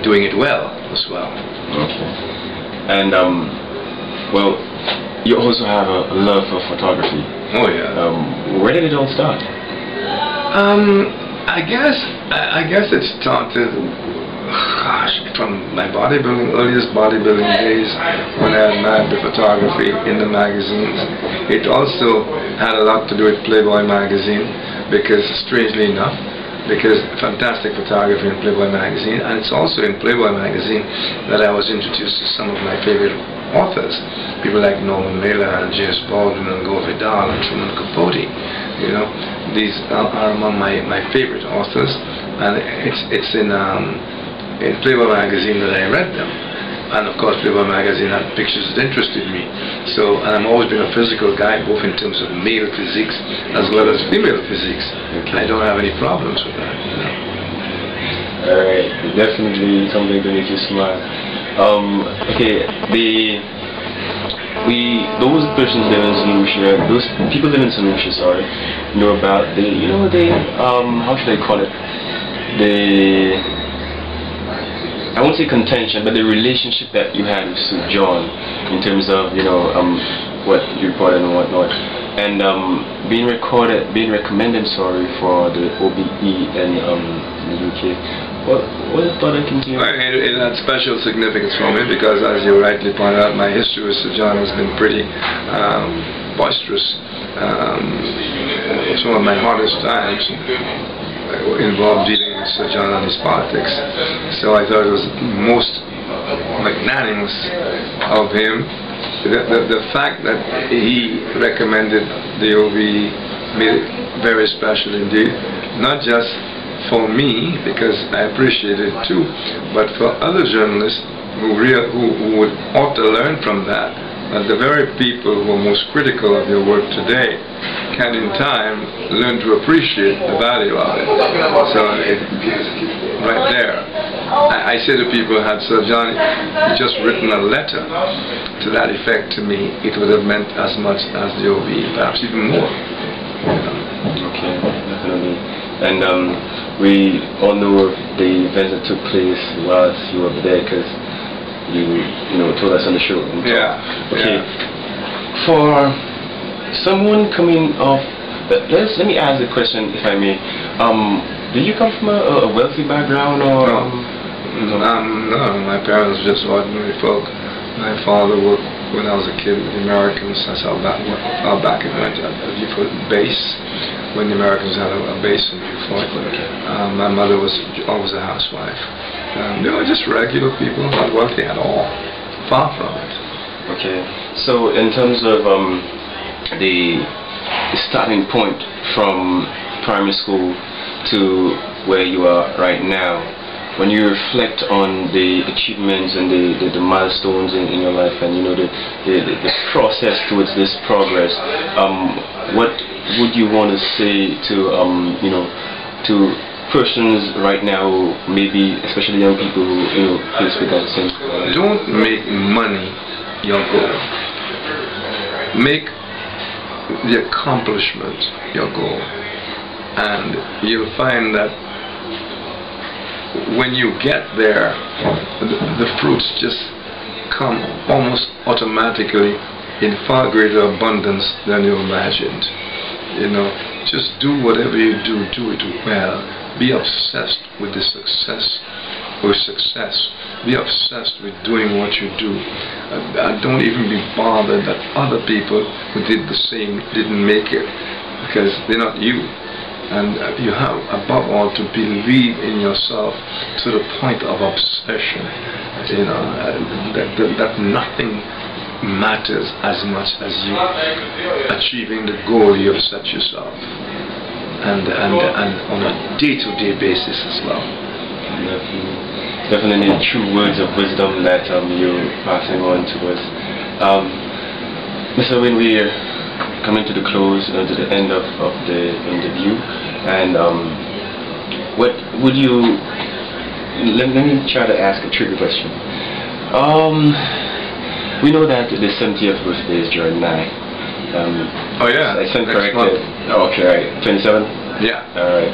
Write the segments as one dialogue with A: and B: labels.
A: doing it well as well.
B: Okay. And well, you also have a love for photography.
A: Oh yeah.
B: Where did it all start?
A: I guess it started, gosh, from my earliest bodybuilding days when I admired the photography in the magazines. It also had a lot to do with Playboy magazine, because strangely enough, because fantastic photography in Playboy magazine, and it's also in Playboy magazine that I was introduced to some of my favorite authors, people like Norman Mailer and James Baldwin and Gore Vidal and Truman Capote. You know, these are among my favorite authors, and it's in Playboy magazine that I read them. And of course Playboy magazine had pictures that interested me. So, and I've always been a physical guy, both in terms of male physiques as well as female physiques. Okay. I don't have any problems with that. You know?
B: Alright, definitely something to make you smile. Okay, those persons living in St. Lucia, those people living in St. Lucia, sorry, know about how should I call it? I won't say contention, but the relationship that you had with Sir John, in terms of, you know, what you reported and whatnot, and being recommended, sorry, for the OBE in the UK. What thought I can do?
A: It had special significance for me because, as you rightly pointed out, my history with Sir John has been pretty boisterous. Some of my hardest times involved dealing with Sir John and his politics. So I thought it was most magnanimous of him. The fact that he recommended the OBE made it very special indeed, not just for me, because I appreciate it too, but for other journalists who would ought to learn from that, that the very people who are most critical of your work today can in time learn to appreciate the value of it. So right there, I say to people, had Sir John just written a letter to that effect to me, it would have meant as much as the OBE, perhaps even more.
B: Okay, definitely. And we all know the events that took place whilst you were there, because you know, told us on the show.
A: Yeah.
B: Okay.
A: Yeah.
B: For someone coming off, let me ask the question, if I may. Did you come from a wealthy background, or?
A: No, my parents were just ordinary folk. My father worked when I was a kid with the Americans. That's how back it went at Beaufort base, when the Americans had a base in Beaufort. My mother was always a housewife. They were just regular people, not wealthy at all. Far from it.
B: Okay. So in terms of the starting point from primary school to where you are right now, when you reflect on the achievements and the milestones in your life, and you know the process towards this progress, what would you want to say to you know, to persons right now, maybe especially young people who, you know, face with that same?
A: Don't make money your goal. Make the accomplishment your goal, and you'll find that when you get there, the fruits just come almost automatically in far greater abundance than you imagined. You know, just do whatever you do it well. Be obsessed with the success. Be obsessed with doing what you do. Don't even be bothered that other people who did the same didn't make it, because they're not you. And you have, above all, to believe in yourself to the point of obsession. You know, that nothing matters as much as you achieving the goal you have set yourself, and on a day-to-day basis as well.
B: Definitely true words of wisdom that you're passing on to us. Mr. Wynn, we're coming to the close, to the end of the interview, and what would you, let me try to ask a tricky question. We know that the 70th birthday is Jordan 9.
A: Oh yeah,
B: I stand corrected. Oh, okay, right. 27?
A: Yeah.
B: Alright.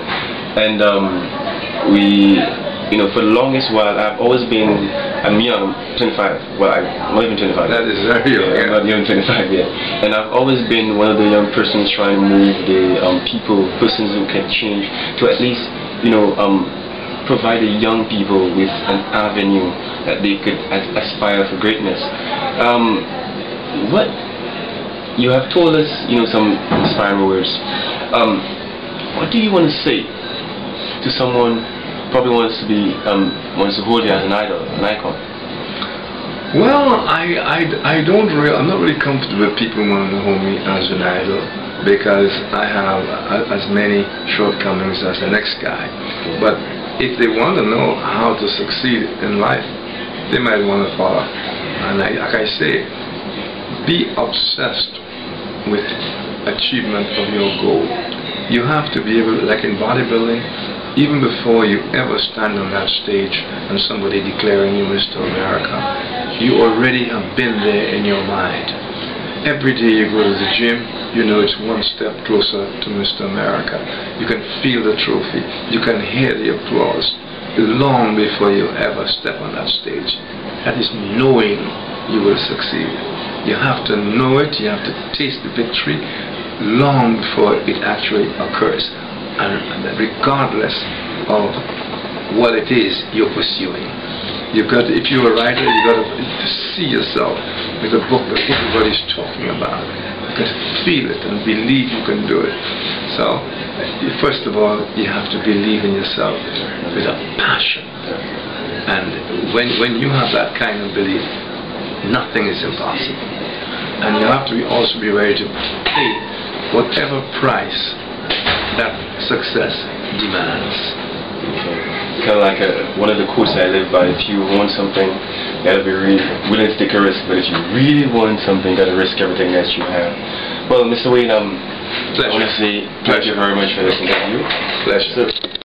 B: And we you know, for the longest while, I've always been, I'm young, 25, well, I'm not even 25.
A: That is very young.
B: I'm not even 25 yet. And I've always been one of the young persons trying to move the persons who can change, to at least, you know, provide the young people with an avenue that they could aspire for greatness. What you have told us, you know, some inspiring words. What do you want to say to someone who probably wants to hold you as an idol, an icon?
A: Well, I don't really, I'm not really comfortable with people wanting to hold me as an idol, because I have as many shortcomings as the next guy. But if they want to know how to succeed in life, they might want to follow. And like I say, be obsessed with achievement of your goal. You have to be able, like in bodybuilding, even before you ever stand on that stage and somebody declaring you Mr. America, you already have been there in your mind. Every day you go to the gym, you know it's one step closer to Mr. America. You can feel the trophy. You can hear the applause long before you ever step on that stage. That is knowing you will succeed. You have to know it, you have to taste the victory long before it actually occurs. And regardless of what it is you're pursuing. You've got, if you're a writer, you've got to see yourself with a book that everybody's talking about. You can feel it and believe you can do it. So, first of all, you have to believe in yourself with a passion. And when you have that kind of belief, nothing is impossible. And you have to also be ready to pay whatever price that success demands.
B: Okay. Kind of like one of the quotes I live by: if you want something, you gotta be really willing to take a risk. But if you really want something, you gotta risk everything that you have. Well, Mr. Wade, I want to say thank you very much for listening to you.
A: Pleasure.